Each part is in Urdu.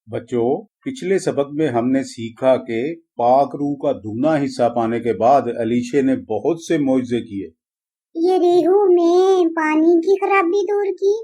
بچوں، پچھلے سبق میں ہم نے سیکھا کہ پاک روح کا دگنا حصہ پانے کے بعد علیشے نے بہت سے معجزے کیے۔ یہ ریہو میں پانی کی خرابی دور کی،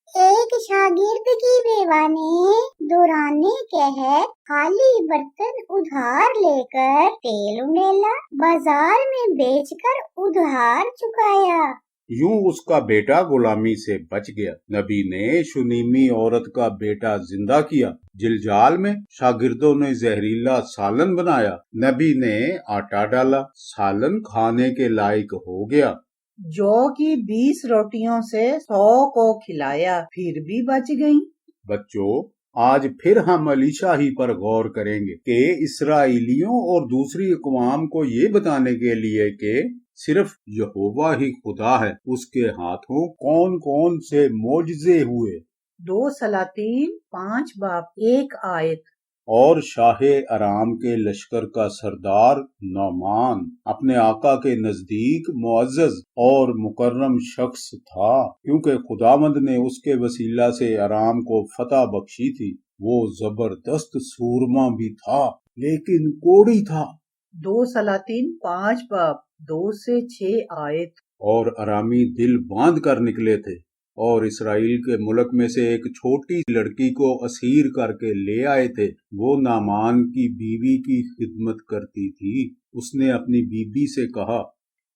ایک شاگرد کی بیوہ نے دوران قحط خالی برتن ادھار لے کر تیل انڈیلا بازار میں بیچ کر ادھار چکایا۔ یوں اس کا بیٹا غلامی سے بچ گیا۔ نبی نے شنیمی عورت کا بیٹا زندہ کیا۔ جلجال میں شاگردوں نے زہریلا سالن بنایا۔ نبی نے آٹا ڈالا، سالن کھانے کے لائق ہو گیا۔ جو کی 20 روٹیوں سے 100 کو کھلایا، پھر بھی بچ گئیں۔ بچوں، آج پھر ہم علیشہ ہی پر غور کریں گے کہ اسرائیلیوں اور دوسری اقوام کو یہ بتانے کے لیے کہ صرف یہوہ ہی خدا ہے، اس کے ہاتھوں کون کون سے معجزے ہوئے۔ 2 سلاطین 5 باب 1 آیت۔ اور شاہ ارام کے لشکر کا سردار نعمان اپنے آقا کے نزدیک معزز اور مکرم شخص تھا، کیونکہ خداوند نے اس کے وسیلہ سے ارام کو فتح بخشی تھی۔ وہ زبردست سورما بھی تھا لیکن کوڑی تھا۔ 2 سلاطین 5 باب 2 سے 6 آیت۔ اور ارامی دل باندھ کر نکلے تھے اور اسرائیل کے ملک میں سے ایک چھوٹی لڑکی کو اسیر کر کے لے آئے تھے۔ وہ نعمان کی بیوی کی خدمت کرتی تھی۔ اس نے اپنی بیوی سے کہا،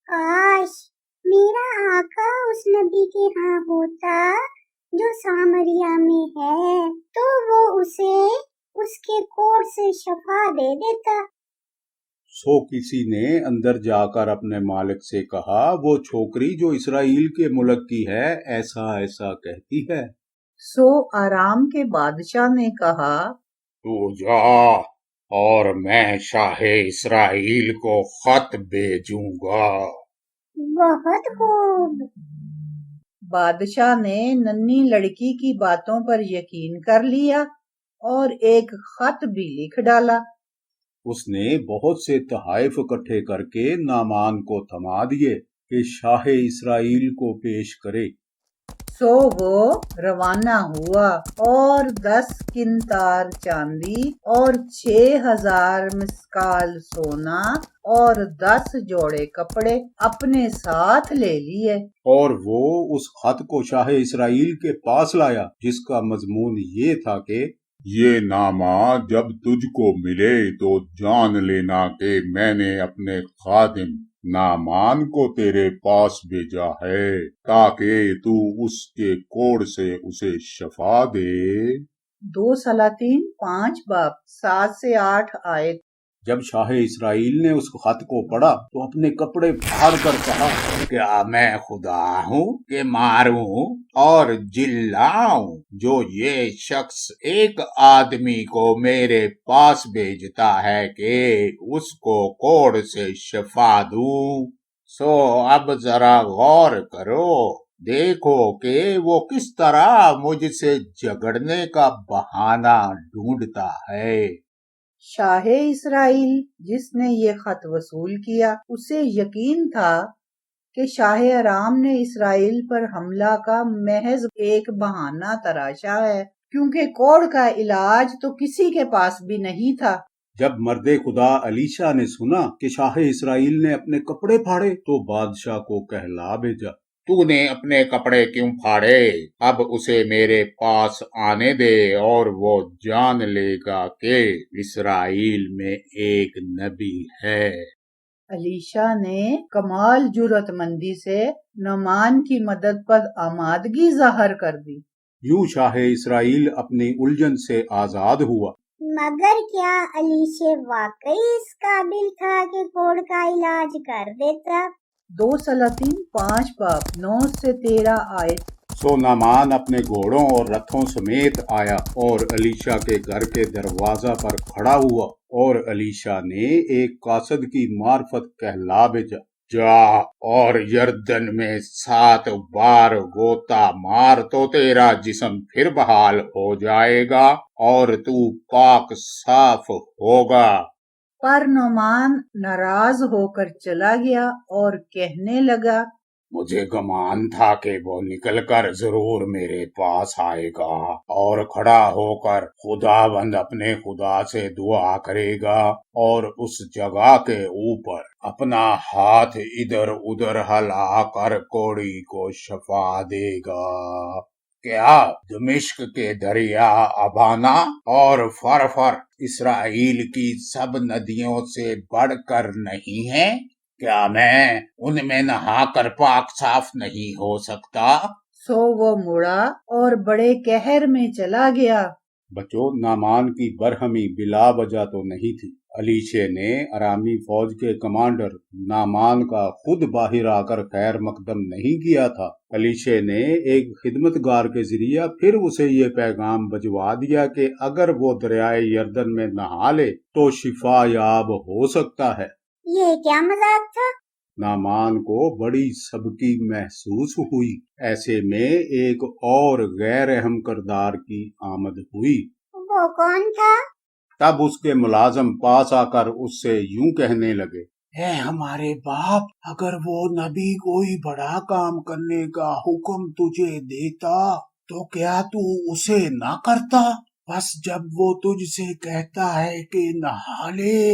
کاش میرا آقا اس نبی کے ہاں ہوتا جو سامریا میں ہے، تو وہ اسے اس کے کوڑ سے شفا دے دیتا۔ سو کسی نے اندر جا کر اپنے مالک سے کہا، وہ چھوکری جو اسرائیل کے ملک کی ہے ایسا ایسا کہتی ہے۔ سو آرام کے بادشاہ نے کہا، تو جا اور میں شاہ اسرائیل کو خط بھیجوں گا۔ بہت خوب۔ بادشاہ نے ننھی لڑکی کی باتوں پر یقین کر لیا اور ایک خط بھی لکھ ڈالا۔ اس نے بہت سے تحائف اکٹھے کر کے نعمان کو تھما دیے کہ شاہ اسرائیل کو پیش کرے۔ سو وہ روانہ ہوا اور 10 قنطار چاندی اور 6000 مسکال سونا اور 10 جوڑے کپڑے اپنے ساتھ لے لیے۔ اور وہ اس خط کو شاہ اسرائیل کے پاس لایا، جس کا مضمون یہ تھا کہ یہ نامہ جب تجھ کو ملے تو جان لینا کہ میں نے اپنے خادم نعمان کو تیرے پاس بھیجا ہے تاکہ تو اس کے کوڑ سے اسے شفا دے۔ 2 سلاطین 5 باب 7 سے 8 آیت۔ جب شاہ اسرائیل نے اس خط کو پڑھا تو اپنے کپڑے پھاڑ کر کہا، کیا میں خدا ہوں کہ ماروں اور جلاؤں جو یہ شخص ایک آدمی کو میرے پاس بھیجتا ہے کہ اس کو کوڑ سے شفا دوں؟ سو اب ذرا غور کرو، دیکھو کہ وہ کس طرح مجھ سے جھگڑنے کا بہانہ ڈھونڈتا ہے۔ شاہ اسرائیل جس نے یہ خط وصول کیا، اسے یقین تھا کہ شاہ ارام نے اسرائیل پر حملہ کا محض ایک بہانہ تراشا ہے، کیونکہ کوڑ کا علاج تو کسی کے پاس بھی نہیں تھا۔ جب مرد خدا علیشہ نے سنا کہ شاہ اسرائیل نے اپنے کپڑے پھاڑے تو بادشاہ کو کہلا بھیجا، تو نے اپنے کپڑے کیوں پھاڑے؟ اب اسے میرے پاس آنے دے اور وہ جان لے گا کہ اسرائیل میں ایک نبی ہے۔ علیشہ نے کمال جرأت مندی سے نعمان کی مدد پر آمادگی ظاہر کر دی۔ یوں شاہ اسرائیل اپنی الجھن سے آزاد ہوا۔ مگر کیا علیشہ واقعی اس قابل تھا کہ کوڑ کا علاج کر دیتا؟ 2 سلاطین 5 باب 9 سے 13 آیت۔ سو نعمان اپنے گھوڑوں اور رتھوں سمیت آیا اور علیشہ کے گھر کے دروازہ پر کھڑا ہوا، اور علیشہ نے ایک قاصد کی معرفت کہلا بھیجا، جا اور یردن میں 7 بار غوطہ مار تو تیرا جسم پھر بحال ہو جائے گا اور تو پاک صاف ہوگا۔ پر نعمان ناراض ہو کر چلا گیا اور کہنے لگا، مجھے گمان تھا کہ وہ نکل کر ضرور میرے پاس آئے گا اور کھڑا ہو کر خداوند اپنے خدا سے دعا کرے گا اور اس جگہ کے اوپر اپنا ہاتھ ادھر ادھر ہلا کر کوڑی کو شفا دے گا۔ کیا دمشق کے دریا ابانا اور فرفر اسرائیل کی سب ندیوں سے بڑھ کر نہیں ہیں؟ کیا میں ان میں نہا کر پاک صاف نہیں ہو سکتا؟ سو وہ مڑا اور بڑے قہر میں چلا گیا۔ بچوں، نعمان کی برہمی بلا وجہ تو نہیں تھی۔ علیشے نے ارامی فوج کے کمانڈر نعمان کا خود باہر آ کر خیر مقدم نہیں کیا تھا۔ علیشے نے ایک خدمتگار کے ذریعہ پھر اسے یہ پیغام بھجوا دیا کہ اگر وہ دریائے یردن میں نہا لے تو شفا یاب ہو سکتا ہے۔ یہ کیا مذاق تھا؟ نعمان کو بڑی سبکی محسوس ہوئی۔ ایسے میں ایک اور غیر اہم کردار کی آمد ہوئی۔ وہ کون تھا؟ تب اس کے ملازم پاس آ کر اس سے یوں کہنے لگے، اے ہمارے باپ، اگر وہ نبی کوئی بڑا کام کرنے کا حکم تجھے دیتا تو کیا تو اسے نہ کرتا؟ بس جب وہ تجھ سے کہتا ہے کہ نہا لے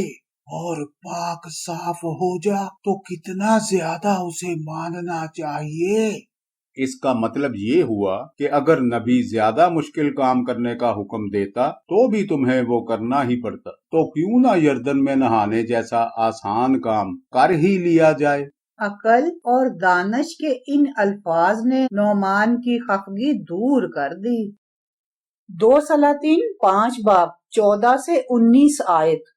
اور پاک صاف ہو جا تو کتنا زیادہ اسے ماننا چاہیے۔ اس کا مطلب یہ ہوا کہ اگر نبی زیادہ مشکل کام کرنے کا حکم دیتا تو بھی تمہیں وہ کرنا ہی پڑتا، تو کیوں نہ یردن میں نہانے جیسا آسان کام کر ہی لیا جائے۔ عقل اور دانش کے ان الفاظ نے نعمان کی خفگی دور کر دی۔ 2 سلاطین 5 باب 14 سے 19 آیت۔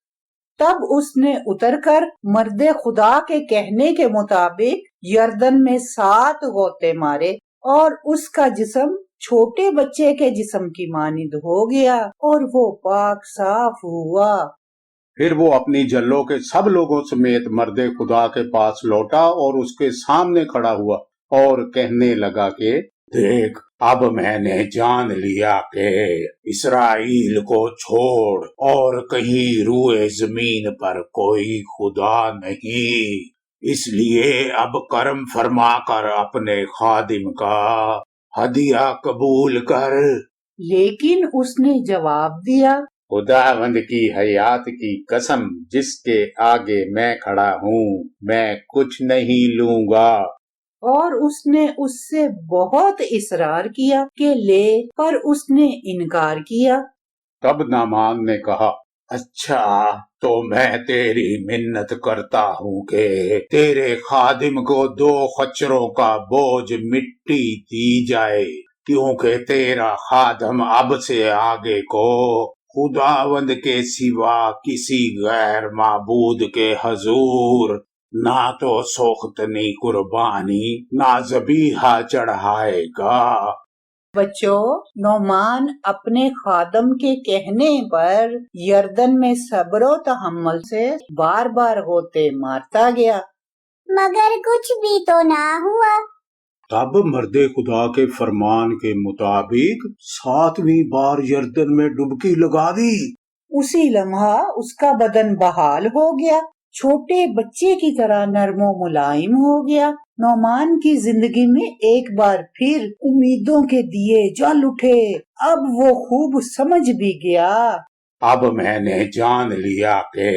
تب اس نے اتر کر مرد خدا کے کہنے کے مطابق یردن میں 7 غوطے مارے اور اس کا جسم چھوٹے بچے کے جسم کی مانند ہو گیا اور وہ پاک صاف ہوا۔ پھر وہ اپنی جلوں کے سب لوگوں سمیت مرد خدا کے پاس لوٹا اور اس کے سامنے کھڑا ہوا اور کہنے لگا کہ دیکھ، اب میں نے جان لیا کہ اسرائیل کو چھوڑ اور کہیں روئے زمین پر کوئی خدا نہیں، اس لیے اب کرم فرما کر اپنے خادم کا ہدیہ قبول کر۔ لیکن اس نے جواب دیا، خداوند کی حیات کی قسم جس کے آگے میں کھڑا ہوں، میں کچھ نہیں لوں گا۔ اور اس نے اس سے بہت اصرار کیا کہ لے، پر اس نے انکار کیا۔ تب نعمان نے کہا، اچھا تو میں تیری منت کرتا ہوں کہ تیرے خادم کو 2 خچروں کا بوجھ مٹی دی جائے، کیونکہ تیرا خادم اب سے آگے کو خداوند کے سوا کسی غیر معبود کے حضور نہ تو سوختنی قربانی نہ ذبیحہ چڑھائے گا۔ بچوں، نعمان اپنے خادم کے کہنے پر یردن میں صبر و تحمل سے بار بار غوطے مارتا گیا، مگر کچھ بھی تو نہ ہوا۔ تب مرد خدا کے فرمان کے مطابق 7ویں بار یردن میں ڈبکی لگا دی۔ اسی لمحہ اس کا بدن بحال ہو گیا، چھوٹے بچے کی طرح نرم و ملائم ہو گیا۔ نعمان کی زندگی میں ایک بار پھر امیدوں کے دیے جل اٹھے۔ اب وہ خوب سمجھ بھی گیا، اب میں نے جان لیا کہ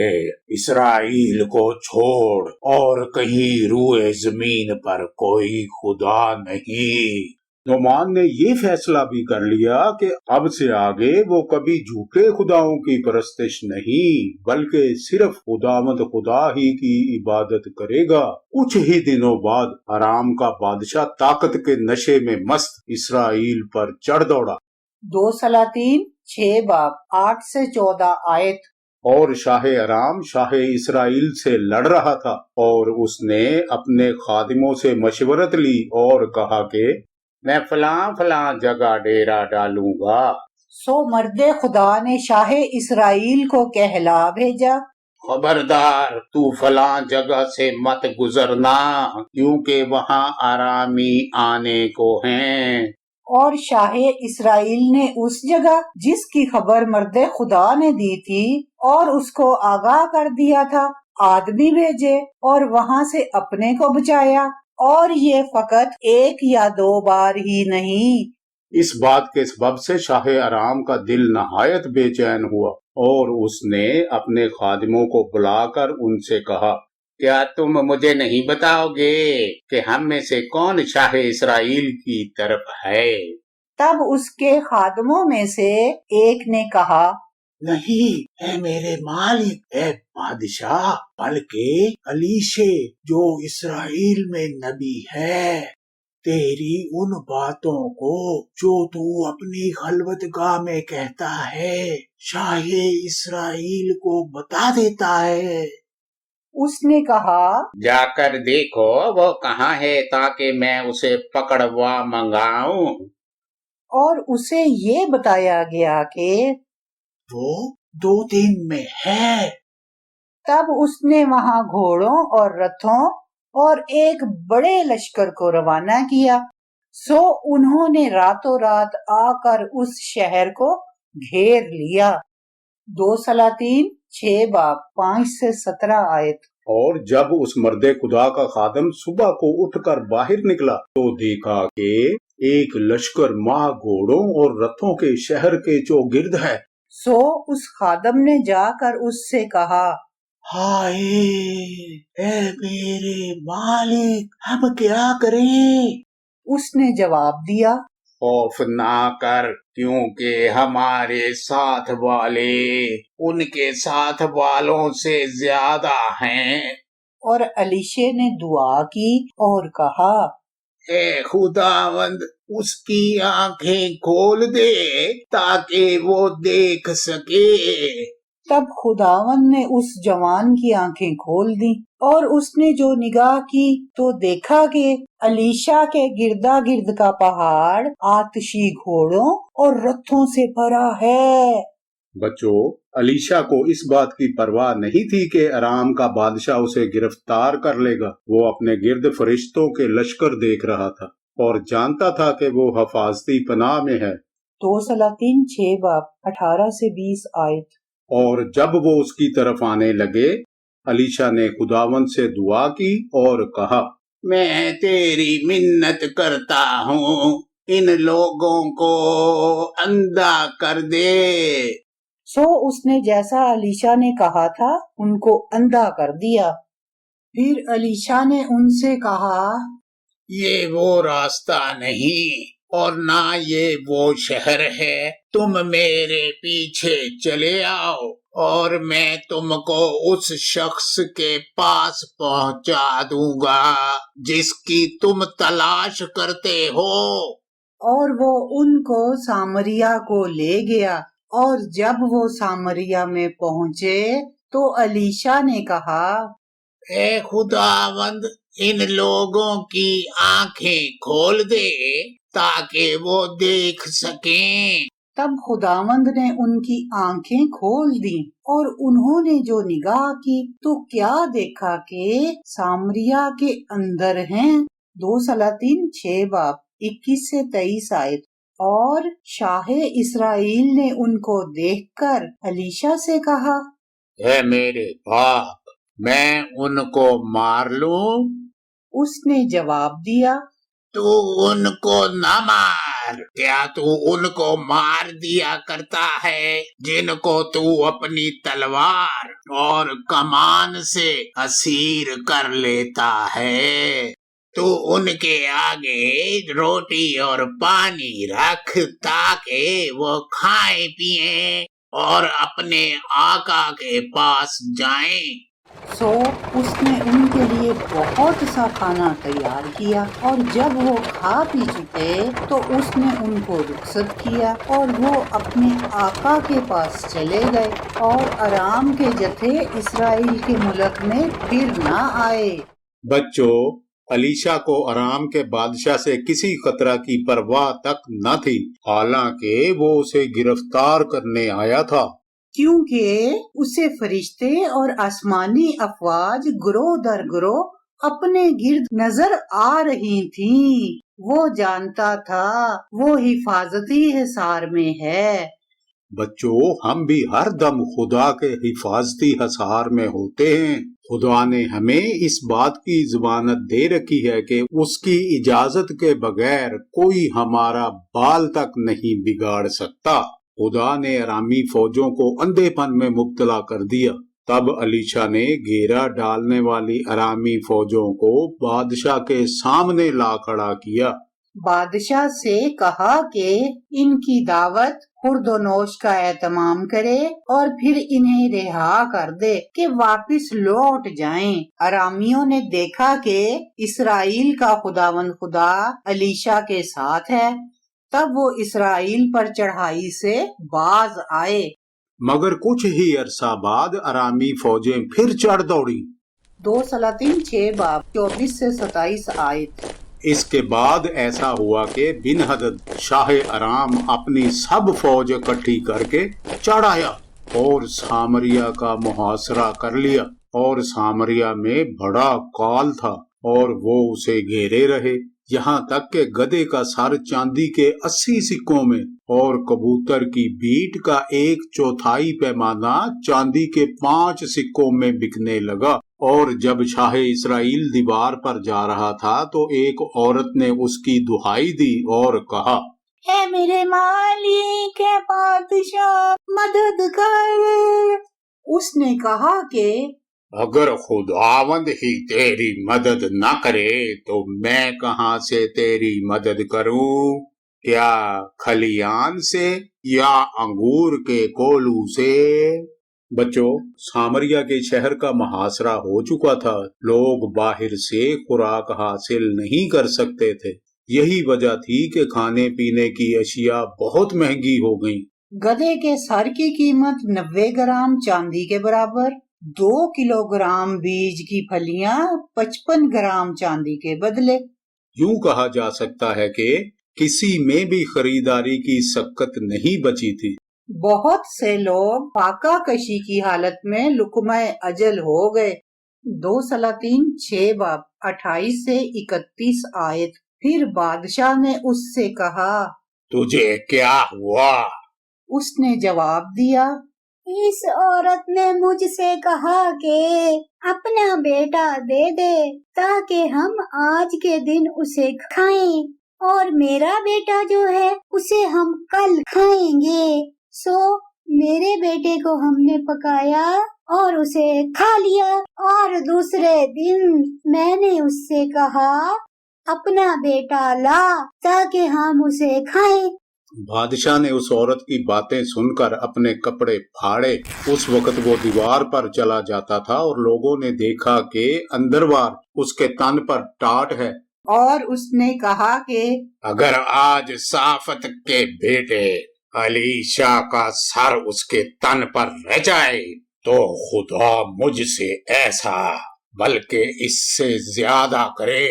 اسرائیل کو چھوڑ اور کہیں روئے زمین پر کوئی خدا نہیں۔ نعمان نے یہ فیصلہ بھی کر لیا کہ اب سے آگے وہ کبھی جھوٹے خداؤں کی پرستش نہیں بلکہ صرف خداوند خدا ہی کی عبادت کرے گا۔ کچھ ہی دنوں بعد ارام کا بادشاہ طاقت کے نشے میں مست اسرائیل پر چڑھ دوڑا۔ 2 سلاطین 6 باب 8 سے 14 آیت۔ اور شاہ ارام شاہ اسرائیل سے لڑ رہا تھا اور اس نے اپنے خادموں سے مشورت لی اور کہا کہ میں فلاں جگہ ڈیرا ڈالوں گا۔ سو مرد خدا نے شاہ اسرائیل کو کہلا بھیجا، خبردار، تو فلاں جگہ سے مت گزرنا کیونکہ وہاں آرامی آنے کو ہیں۔ اور شاہ اسرائیل نے اس جگہ جس کی خبر مرد خدا نے دی تھی اور اس کو آگاہ کر دیا تھا آدمی بھیجے اور وہاں سے اپنے کو بچایا اور یہ فقط ایک یا دو بار ہی نہیں۔ اس بات کے سبب سے شاہ ارام کا دل نہایت بے چین ہوا اور اس نے اپنے خادموں کو بلا کر ان سے کہا، کیا تم مجھے نہیں بتاؤ گے کہ ہم میں سے کون شاہ اسرائیل کی طرف ہے؟ تب اس کے خادموں میں سے ایک نے کہا، نہیں اے میرے مالک، اے بادشاہ، بلکہ الیشے جو اسرائیل میں نبی ہے، تیری ان باتوں کو جو تو اپنی خلوت گاہ میں کہتا ہے شاہ اسرائیل کو بتا دیتا ہے۔ اس نے کہا، جا کر دیکھو وہ کہاں ہے تاکہ میں اسے پکڑوا منگاؤں۔ اور اسے یہ بتایا گیا کہ وہ 2 دن میں ہے۔ تب اس نے وہاں گھوڑوں اور رتھوں اور ایک بڑے لشکر کو روانہ کیا، سو انہوں نے راتوں رات آ کر اس شہر کو گھیر لیا۔ 2 سلاطین 6 باب 5 سے 17 آیت۔ اور جب اس مرد خدا کا خادم صبح کو اٹھ کر باہر نکلا تو دیکھا کہ ایک لشکر ماہ گھوڑوں اور رتھوں کے شہر کے چوگرد ہے۔ سو اس خادم نے جا کر اس سے کہا، ہائے اے میرے مالک، ہم کیا کریں؟ اس نے جواب دیا، خوف نہ کر، کیونکہ ہمارے ساتھ والے ان کے ساتھ والوں سے زیادہ ہیں۔ اور الیشے نے دعا کی اور کہا، اے خداوند، اس کی آنکھیں کھول دے تاکہ وہ دیکھ سکے۔ تب خداوند نے اس جوان کی آنکھیں کھول دیں، اور اس نے جو نگاہ کی تو دیکھا کہ الیشا کے گردا گرد کا پہاڑ آتشی گھوڑوں اور رتھوں سے بھرا ہے۔ بچوں، الیشا کو اس بات کی پرواہ نہیں تھی کہ ارام کا بادشاہ اسے گرفتار کر لے گا۔ وہ اپنے گرد فرشتوں کے لشکر دیکھ رہا تھا اور جانتا تھا کہ وہ حفاظتی پناہ میں ہے۔ 2 سلاطین 6 باب 18 سے 20 آیت۔ اور جب وہ اس کی طرف آنے لگے، الیشا نے خداوند سے دعا کی اور کہا، میں تیری منت کرتا ہوں، ان لوگوں کو اندھا کر دے۔ سو اس نے جیسا الیشا نے کہا تھا ان کو اندھا کر دیا۔ پھر الیشا نے ان سے کہا، یہ وہ راستہ نہیں اور نہ یہ وہ شہر ہے، تم میرے پیچھے چلے آؤ اور میں تم کو اس شخص کے پاس پہنچا دوں گا جس کی تم تلاش کرتے ہو۔ اور وہ ان کو سامریا کو لے گیا، اور جب وہ سامریا میں پہنچے تو الیشا نے کہا، اے خداوند، ان لوگوں کی آنکھیں کھول دے تاکہ وہ دیکھ سکیں۔ تب خداوند نے ان کی آنکھیں کھول دیں، اور انہوں نے جو نگاہ کی تو کیا دیکھا کہ سامریا کے اندر ہیں۔ 2 سلاطین 6 باب 21 سے 23 آیت۔ اور شاہ اسرائیل نے ان کو دیکھ کر الیشا سے کہا، اے میرے باپ، میں ان کو مار لوں؟ اس نے جواب دیا، تو ان کو نہ مار، کیا تو ان کو مار دیا کرتا ہے جن کو تو اپنی تلوار اور کمان سے اسیر کر لیتا ہے؟ تو ان کے آگے روٹی اور پانی رکھ تاکہ وہ کھائیں پئیں اور اپنے آقا کے پاس جائیں۔ سو اس نے ان کے لیے بہت سا کھانا تیار کیا، اور جب وہ کھا پی چکے تو اس نے ان کو رخصت کیا، اور وہ اپنے آقا کے پاس چلے گئے، اور ارام کے جتھے اسرائیل کے ملک میں پھر نہ آئے۔ بچوں، الیشا کو ارام کے بادشاہ سے کسی خطرہ کی پرواہ تک نہ تھی، حالانکہ وہ اسے گرفتار کرنے آیا تھا۔ کیونکہ اسے فرشتے اور آسمانی افواج گروہ در گروہ اپنے گرد نظر آ رہی تھیں۔ وہ جانتا تھا وہ حفاظتی حصار میں ہے۔ بچوں، ہم بھی ہر دم خدا کے حفاظتی حصار میں ہوتے ہیں۔ خدا نے ہمیں اس بات کی ضمانت دے رکھی ہے کہ اس کی اجازت کے بغیر کوئی ہمارا بال تک نہیں بگاڑ سکتا۔ خدا نے ارامی فوجوں کو اندھے پن میں مبتلا کر دیا۔ تب علیشا نے گھیرا ڈالنے والی ارامی فوجوں کو بادشاہ کے سامنے لا کھڑا کیا۔ بادشاہ سے کہا کہ ان کی دعوت خورد و نوش کا اہتمام کرے اور پھر انہیں رہا کر دے کہ واپس لوٹ جائیں۔ ارامیوں نے دیکھا کہ اسرائیل کا خداوند خدا علیشا کے ساتھ ہے، تب وہ اسرائیل پر چڑھائی سے باز آئے۔ مگر کچھ ہی عرصہ بعد ارامی فوجیں پھر چڑھ دوڑی۔ 2 سلاطین 6 باب 24 سے 27 آیت۔ اس کے بعد ایسا ہوا کہ بن حدد شاہ ارام اپنی سب فوج اکٹھی کر کے چڑھ آیا اور سامریا کا محاصرہ کر لیا، اور سامریا میں بڑا کال تھا اور وہ اسے گھیرے رہے، یہاں تک کہ گدھے کا سر چاندی کے 80 سکوں میں اور کبوتر کی بیٹ کا 1/4 پیمانہ چاندی کے 5 سکوں میں بکنے لگا۔ اور جب شاہ اسرائیل دیوار پر جا رہا تھا تو ایک عورت نے اس کی دہائی دی اور کہا، اے میرے مالک اے بادشاہ مدد کر۔ اس نے کہا کہ اگر خداوند ہی تیری مدد نہ کرے تو میں کہاں سے تیری مدد کروں؟ کیا کھلیان سے یا انگور کے کولو سے؟ بچوں، سامریا کے شہر کا محاصرہ ہو چکا تھا۔ لوگ باہر سے خوراک حاصل نہیں کر سکتے تھے۔ یہی وجہ تھی کہ کھانے پینے کی اشیاء بہت مہنگی ہو گئیں۔ گدھے کے سر کی قیمت 90 گرام چاندی کے برابر، 2 کلو گرام بیج کی پھلیاں 55 گرام چاندی کے بدلے۔ یوں کہا جا سکتا ہے کہ کسی میں بھی خریداری کی سکت نہیں بچی تھی۔ بہت سے لوگ فاقہ کشی کی حالت میں لقمہ اجل ہو گئے۔ 2 سلاطین 6 باب 28 سے 31 آیت۔ پھر بادشاہ نے اس سے کہا، تجھے کیا ہوا؟ اس نے جواب دیا، اس عورت نے مجھ سے کہا کہ اپنا بیٹا دے دے تاکہ ہم آج کے دن اسے کھائیں، اور میرا بیٹا جو ہے اسے ہم کل کھائیں گے۔ سو میرے بیٹے کو ہم نے پکایا اور اسے کھا لیا، اور دوسرے دن میں نے اس سے کہا اپنا بیٹا لا تاکہ ہم اسے کھائیں۔ بادشاہ نے اس عورت کی باتیں سن کر اپنے کپڑے پھاڑے۔ اس وقت وہ دیوار پر چلا جاتا تھا اور لوگوں نے دیکھا کہ اندروار اس کے تن پر ٹاٹ ہے۔ اور اس نے کہا کہ اگر آج صافت کے بیٹے علیشا کا سر اس کے تن پر رہ جائے تو خدا مجھ سے ایسا بلکہ اس سے زیادہ کرے۔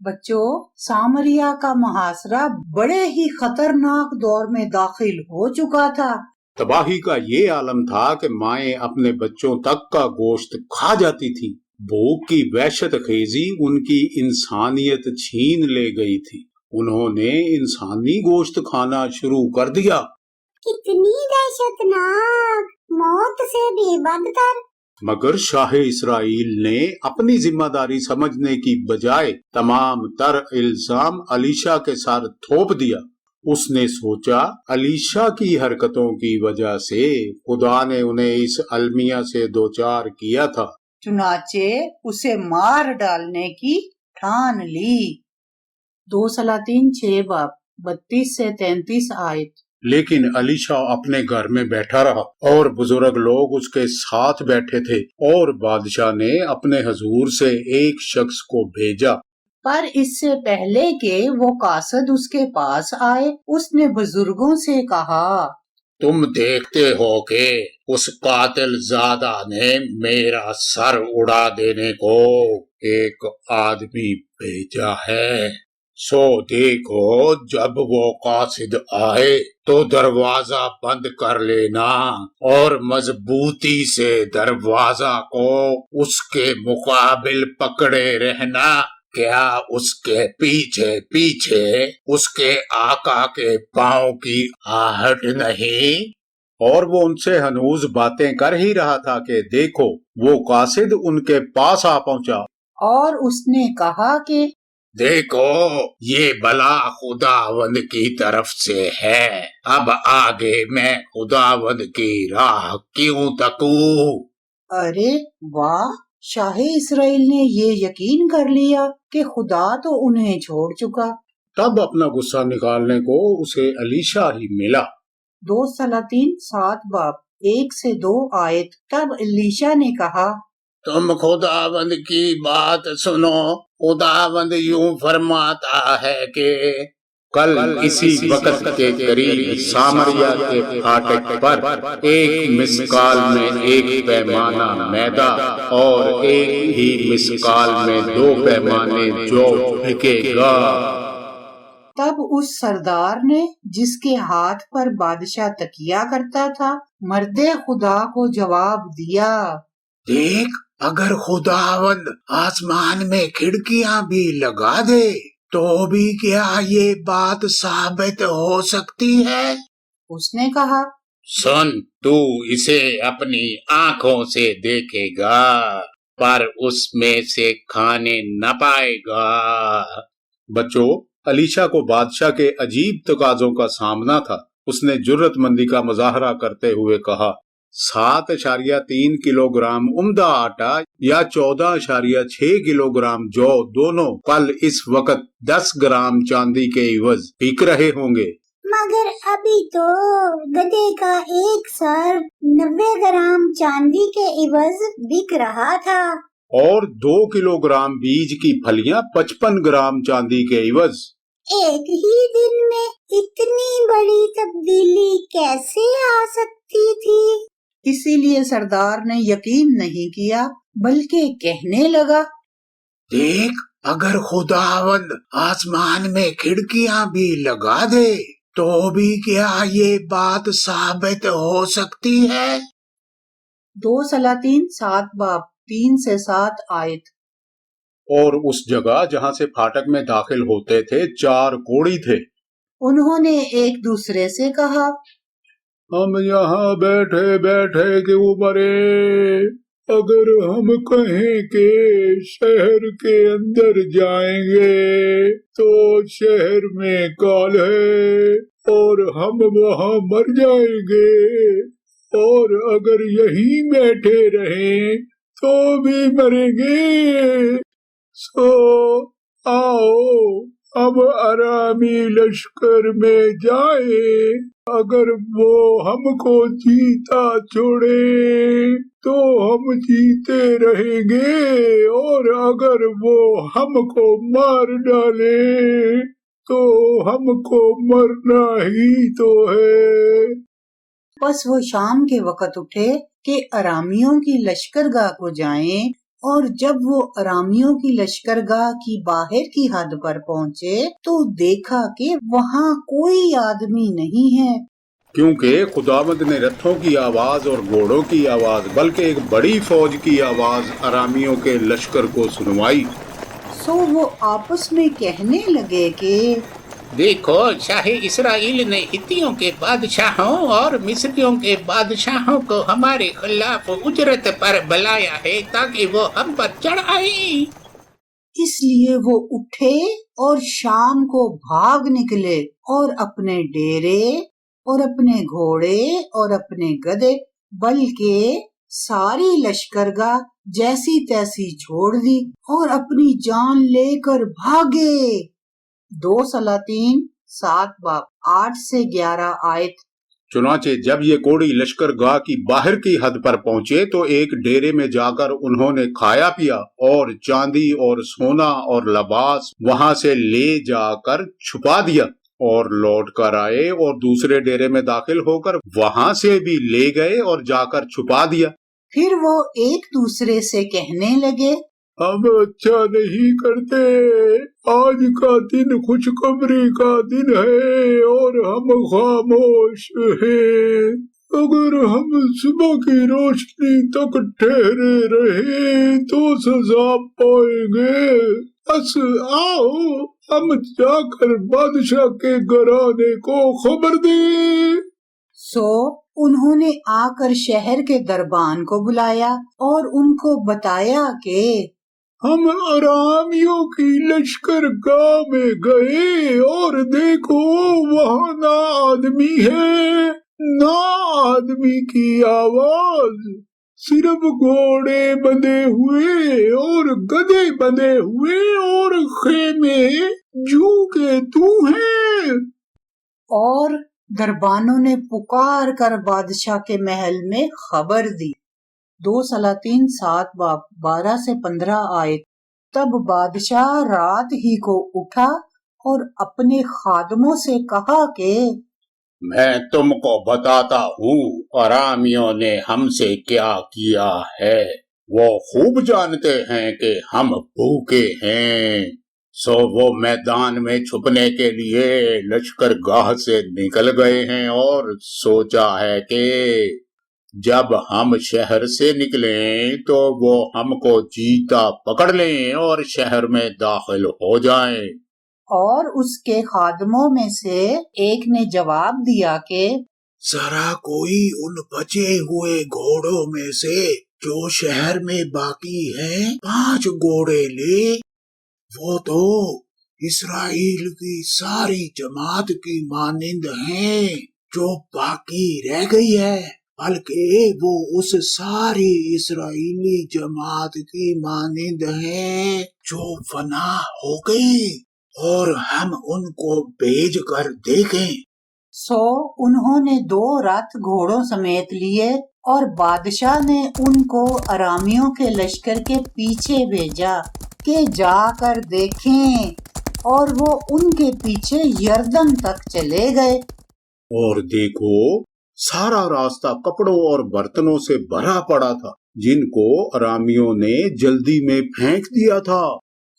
بچوں، سامریا کا محاصرہ بڑے ہی خطرناک دور میں داخل ہو چکا تھا۔ تباہی کا یہ عالم تھا کہ مائیں اپنے بچوں تک کا گوشت کھا جاتی تھی۔ بھوک کی وحشت خیزی ان کی انسانیت چھین لے گئی تھی۔ انہوں نے انسانی گوشت کھانا شروع کر دیا۔ کتنی دہشتناک، موت سے بھی بدتر۔ مگر شاہ اسرائیل نے اپنی ذمہ داری سمجھنے کی بجائے تمام تر الزام علیشا کے سر تھوپ دیا۔ اس نے سوچا علیشا کی حرکتوں کی وجہ سے خدا نے انہیں اس المیہ سے دوچار کیا تھا۔ چنانچہ اسے مار ڈالنے کی ٹھان لی۔ 2 سلاطین 6 باب 32 سے 33 آیت۔ لیکن علیشا اپنے گھر میں بیٹھا رہا اور بزرگ لوگ اس کے ساتھ بیٹھے تھے، اور بادشاہ نے اپنے حضور سے ایک شخص کو بھیجا۔ پر اس سے پہلے کہ وہ قاصد اس کے پاس آئے، اس نے بزرگوں سے کہا، تم دیکھتے ہو کہ اس قاتل زادہ نے میرا سر اڑا دینے کو ایک آدمی بھیجا ہے۔ سو دیکھو جب وہ قاصد آئے تو دروازہ بند کر لینا اور مضبوطی سے دروازہ کو اس کے مقابل پکڑے رہنا۔ کیا اس کے پیچھے پیچھے اس کے آقا کے پاؤں کی آہٹ نہیں؟ اور وہ ان سے ہنوز باتیں کر ہی رہا تھا کہ دیکھو وہ قاصد ان کے پاس آ پہنچا اور اس نے کہا کہ دیکھو یہ بلا خداوند کی طرف سے ہے، اب آگے میں خداوند کی راہ کیوں تکوں؟ ارے واہ، شاہ اسرائیل نے یہ یقین کر لیا کہ خدا تو انہیں چھوڑ چکا۔ تب اپنا غصہ نکالنے کو اسے الیشا ہی ملا۔ 2 سلاطین 7 باب 1 سے 2 آیت۔ تب الیشا نے کہا تم خداوند کی بات سنو، خداوند یوں فرماتا ہے کہ کل اسی وقت کے قریب سامریا کے پھاٹک پر ایک مسکال میں 1 پیمانہ میدا اور 1 ہی مسکال میں 2 پیمانے جو بکے گا۔ تب اس سردار نے جس کے ہاتھ پر بادشاہ تکیہ کرتا تھا مرد خدا کو جواب دیا، دیکھ اگر خداوند آسمان میں کھڑکیاں بھی لگا دے تو بھی کیا یہ بات ثابت ہو سکتی ہے؟ اس نے کہا سن، تو اسے اپنی آنکھوں سے دیکھے گا پر اس میں سے کھانے نہ پائے گا۔ بچوں، الیشا کو بادشاہ کے عجیب تقاضوں کا سامنا تھا۔ اس نے جرت مندی کا مظاہرہ کرتے ہوئے کہا 7.3 کلو گرام عمدہ آٹا یا 14.6 کلو گرام جو دونوں کل اس وقت 10 گرام چاندی کے عوض بک رہے ہوں گے۔ مگر ابھی تو گدھے کا 1 سر 90 گرام چاندی کے عوض بک رہا تھا، اور 2 کلو گرام بیج کی پھلیاں 55 گرام چاندی کے عوض۔ ایک ہی دن میں اتنی بڑی تبدیلی کیسے آ سکتی تھی؟ اسی لیے سردار نے یقین نہیں کیا بلکہ کہنے لگا، دیکھ اگر خداوند آسمان میں کھڑکیاں بھی لگا دے تو بھی کیا یہ بات ثابت ہو سکتی ہے؟ 2 سلاطین 7 باب 3 سے 7 آیت۔ اور اس جگہ جہاں سے پھاٹک میں داخل ہوتے تھے 4 کوڑی تھے۔ انہوں نے ایک دوسرے سے کہا، ہم یہاں بیٹھے بیٹھے کیوں مرے؟ اگر ہم کہیں کہ شہر کے اندر جائیں گے تو شہر میں کال ہے اور ہم وہاں مر جائیں گے، اور اگر یہیں بیٹھے رہیں تو بھی مریں گے۔ سو آؤ اب ارامی لشکر میں جائیں، اگر وہ ہم کو جیتا چھوڑے تو ہم جیتے رہیں گے، اور اگر وہ ہم کو مار ڈالے تو ہم کو مرنا ہی تو ہے۔ پس وہ شام کے وقت اٹھے کہ ارامیوں کی لشکرگاہ کو جائیں، اور جب وہ ارامیوں کی لشکرگاہ کی باہر کی حد پر پہنچے تو دیکھا کہ وہاں کوئی آدمی نہیں ہے، کیونکہ خداوند نے رتھوں کی آواز اور گھوڑوں کی آواز بلکہ ایک بڑی فوج کی آواز ارامیوں کے لشکر کو سنوائی۔ سو وہ آپس میں کہنے لگے کہ دیکھو شاہ اسرائیل نے ہتھیوں کے بادشاہوں اور مصریوں کے بادشاہوں کو ہمارے خلاف اجرت پر بلایا ہے تاکہ وہ ہم پر چڑھ آئیں۔ اس لیے وہ اٹھے اور شام کو بھاگ نکلے اور اپنے ڈیرے اور اپنے گھوڑے اور اپنے گدھے بلکہ ساری لشکرگاہ جیسی تیسی چھوڑ دی اور اپنی جان لے کر بھاگے۔ 2 سلاطین 7 باب 8 سے 11 آیت۔ چنانچہ جب یہ کوڑی لشکر گاہ کی باہر کی حد پر پہنچے تو ایک ڈیرے میں جا کر انہوں نے کھایا پیا اور چاندی اور سونا اور لباس وہاں سے لے جا کر چھپا دیا، اور لوٹ کر آئے اور دوسرے ڈیرے میں داخل ہو کر وہاں سے بھی لے گئے اور جا کر چھپا دیا۔ پھر وہ ایک دوسرے سے کہنے لگے، ہم اچھا نہیں کرتے، آج کا دن خوشخبری کا دن ہے اور ہم خاموش ہیں۔ اگر ہم صبح کی روشنی تک ٹھہرے رہے تو سزا پائیں گے۔ بس آؤ ہم جا کر بادشاہ کے گھرانے کو خبر دیں۔ سو انہوں نے آ کر شہر کے دربان کو بلایا اور ان کو بتایا کہ ہم ارامیوں کی لشکر گاہ میں گئے اور دیکھو وہاں نہ آدمی ہے نہ آدمی کی آواز، صرف گھوڑے بندھے ہوئے اور گدھے بندھے ہوئے اور خیمے جو کہ تو ہیں۔ اور دربانوں نے پکار کر بادشاہ کے محل میں خبر دی۔ 2 سلاطین 7 باب 12 سے 15 آیت۔ تب بادشاہ رات ہی کو اٹھا اور اپنے خادموں سے کہا کہ میں تم کو بتاتا ہوں ارامیوں نے ہم سے کیا کیا ہے، وہ خوب جانتے ہیں کہ ہم بھوکے ہیں، سو وہ میدان میں چھپنے کے لیے لشکر گاہ سے نکل گئے ہیں اور سوچا ہے کہ جب ہم شہر سے نکلیں تو وہ ہم کو جیتا پکڑ لیں اور شہر میں داخل ہو جائیں۔ اور اس کے خادموں میں سے ایک نے جواب دیا کہ ذرا کوئی ان بچے ہوئے گھوڑوں میں سے جو شہر میں باقی ہیں 5 گھوڑے لے، وہ تو اسرائیل کی ساری جماعت کی مانند ہیں جو باقی رہ گئی ہے، بلکہ وہ اس ساری اسرائیلی جماعت کی مانند ہیں جو فنا ہو گئی، اور ہم ان کو بھیج کر دیکھیں۔ سو انہوں نے 2 رتھ گھوڑوں سمیت لیے اور بادشاہ نے ان کو ارامیوں کے لشکر کے پیچھے بھیجا کہ جا کر دیکھیں، اور وہ ان کے پیچھے یردن تک چلے گئے۔ اور دیکھو سارا راستہ کپڑوں اور برتنوں سے بھرا پڑا تھا جن کو ارامیوں نے جلدی میں پھینک دیا تھا۔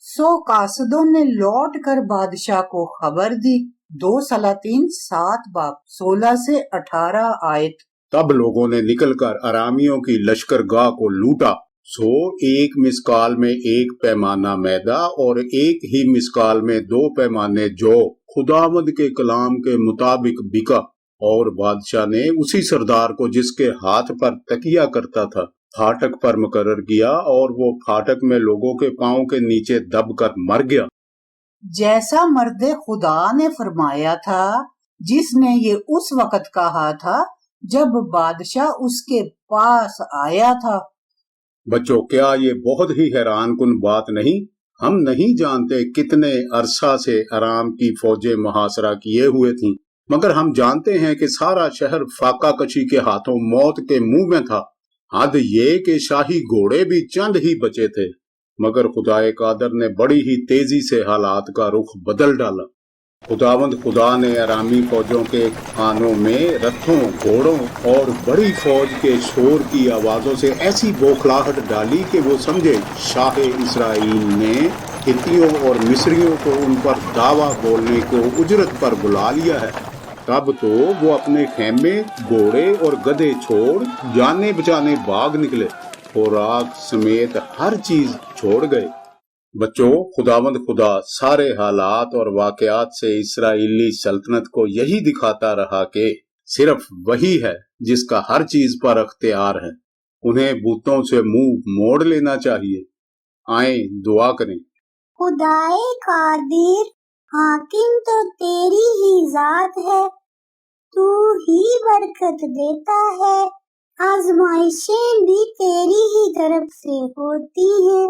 سو قاصدوں نے لوٹ کر بادشاہ کو خبر دی۔ 2 سلاطین 7 باب 16 سے 18 آیت۔ تب لوگوں نے نکل کر ارامیوں کی لشکر گاہ کو لوٹا، سو 1 مسکال میں 1 پیمانہ میدا اور 1 ہی مسکال میں 2 پیمانے جو خداوند کے کلام کے مطابق بکا، اور بادشاہ نے اسی سردار کو جس کے ہاتھ پر تکیہ کرتا تھا پھاٹک پر مقرر کیا، اور وہ پھاٹک میں لوگوں کے پاؤں کے نیچے دب کر مر گیا، جیسا مرد خدا نے فرمایا تھا، جس نے یہ اس وقت کہا تھا جب بادشاہ اس کے پاس آیا تھا۔ بچوں کیا یہ بہت ہی حیران کن بات نہیں؟ ہم نہیں جانتے کتنے عرصہ سے ارام کی فوجیں محاصرہ کیے ہوئے تھیں، مگر ہم جانتے ہیں کہ سارا شہر فاقہ کشی کے ہاتھوں موت کے منہ میں تھا۔ حد یہ کہ شاہی گھوڑے بھی چند ہی بچے تھے، مگر خدائے قادر نے بڑی ہی تیزی سے حالات کا رخ بدل ڈالا۔ خداوند خدا نے ارامی فوجوں کے کانوں میں رتھوں، گھوڑوں اور بڑی فوج کے شور کی آوازوں سے ایسی بوکھلاہٹ ڈالی کہ وہ سمجھے شاہ اسرائیل نے ہتھیوں اور مصریوں کو ان پر دعویٰ بولنے کو اجرت پر بلا لیا ہے۔ تب تو وہ اپنے خیمے، گھوڑے اور گدھے چھوڑ جانے بچانے بھاگ نکلے، خوراک سمیت ہر چیز چھوڑ گئے۔ بچوں خداوند خدا سارے حالات اور واقعات سے اسرائیلی سلطنت کو یہی دکھاتا رہا کہ صرف وہی ہے جس کا ہر چیز پر اختیار ہے۔ انہیں بتوں سے منہ موڑ لینا چاہیے۔ آئیں دعا کریں۔ خدائے قادر، حاکم تو تیری ہی ذات ہے، تو ہی برکت دیتا ہے، آزمائشیں بھی تیری ہی طرف سے ہوتی ہیں،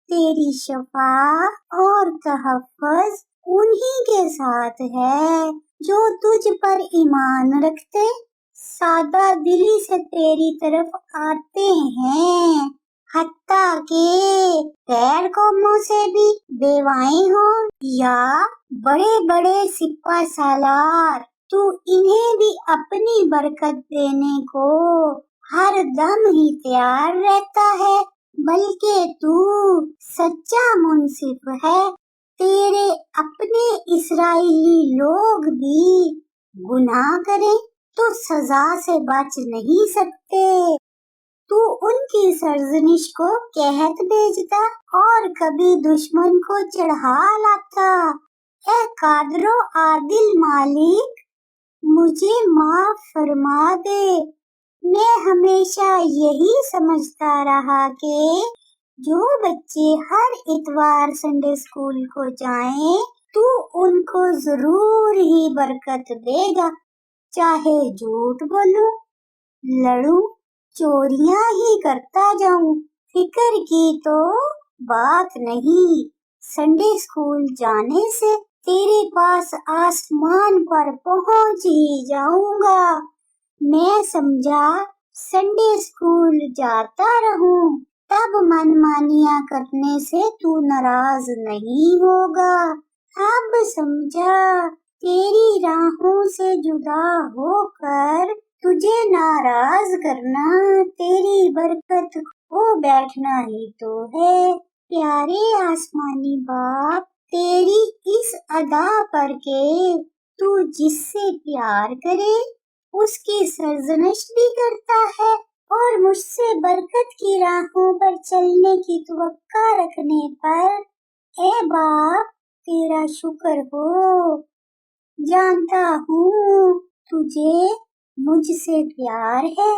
تیری شفا اور تحفظ انہی کے ساتھ ہے جو تجھ پر ایمان رکھتے سادہ دلی سے تیری طرف آتے ہیں، حتیٰ کہ غیر قوموں سے بھی بیوائیں ہوں یا بڑے بڑے سپہ سالار، تو انہیں بھی اپنی برکت دینے کو ہر دم ہی تیار رہتا ہے، بلکہ تو سچا منصف ہے۔ تیرے اپنے اسرائیلی لوگ بھی گناہ کریں تو سزا سے بچ نہیں سکتے، تو ان کی سرزنش کو قحط بھیجتا اور کبھی دشمن کو چڑھا لاتا۔ اے قادر و عادل مالک، مجھے معاف فرما دے۔ میں ہمیشہ یہی سمجھتا رہا کہ جو بچے ہر اتوار سنڈے اسکول کو جائیں تو ان کو ضرور ہی برکت دے گا، چاہے جھوٹ بولوں، لڑوں، چوریاں ہی کرتا جاؤں، فکر کی تو بات نہیں۔ سنڈے اسکول جانے سے تیرے پاس آسمان پر پہنچ ہی جاؤں گا۔ میں سمجھا سنڈے اسکول جاتا رہوں، تب من مانیاں کرنے سے تو ناراض نہیں ہوگا۔ اب سمجھا تیری راہوں سے جدا ہو کر تجھے ناراض کرنا تیری برکت کھو بیٹھنا ہی تو ہے۔ پیارے آسمانی باپ، تیری اس ادا پر کہ تو جس سے پیار کرے اس کی سرزنش بھی کرتا ہے اور مجھ سے برکت کی راہوں پر چلنے کی توقع رکھنے پر، اے باپ تیرا شکر ہو۔ جانتا ہوں تجھے مجھ سے پیار ہے۔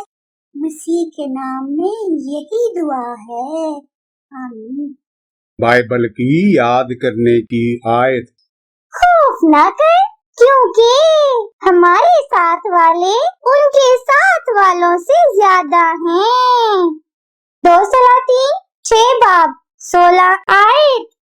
مسیح کے نام میں یہی دعا ہے، آمین۔ بائبل کی یاد کرنے کی آیت۔ خوف نہ کر، کیونکہ ہمارے ساتھ والے ان کے ساتھ والوں سے زیادہ ہیں۔ 2 سلاطین 6 باب 16 آیت۔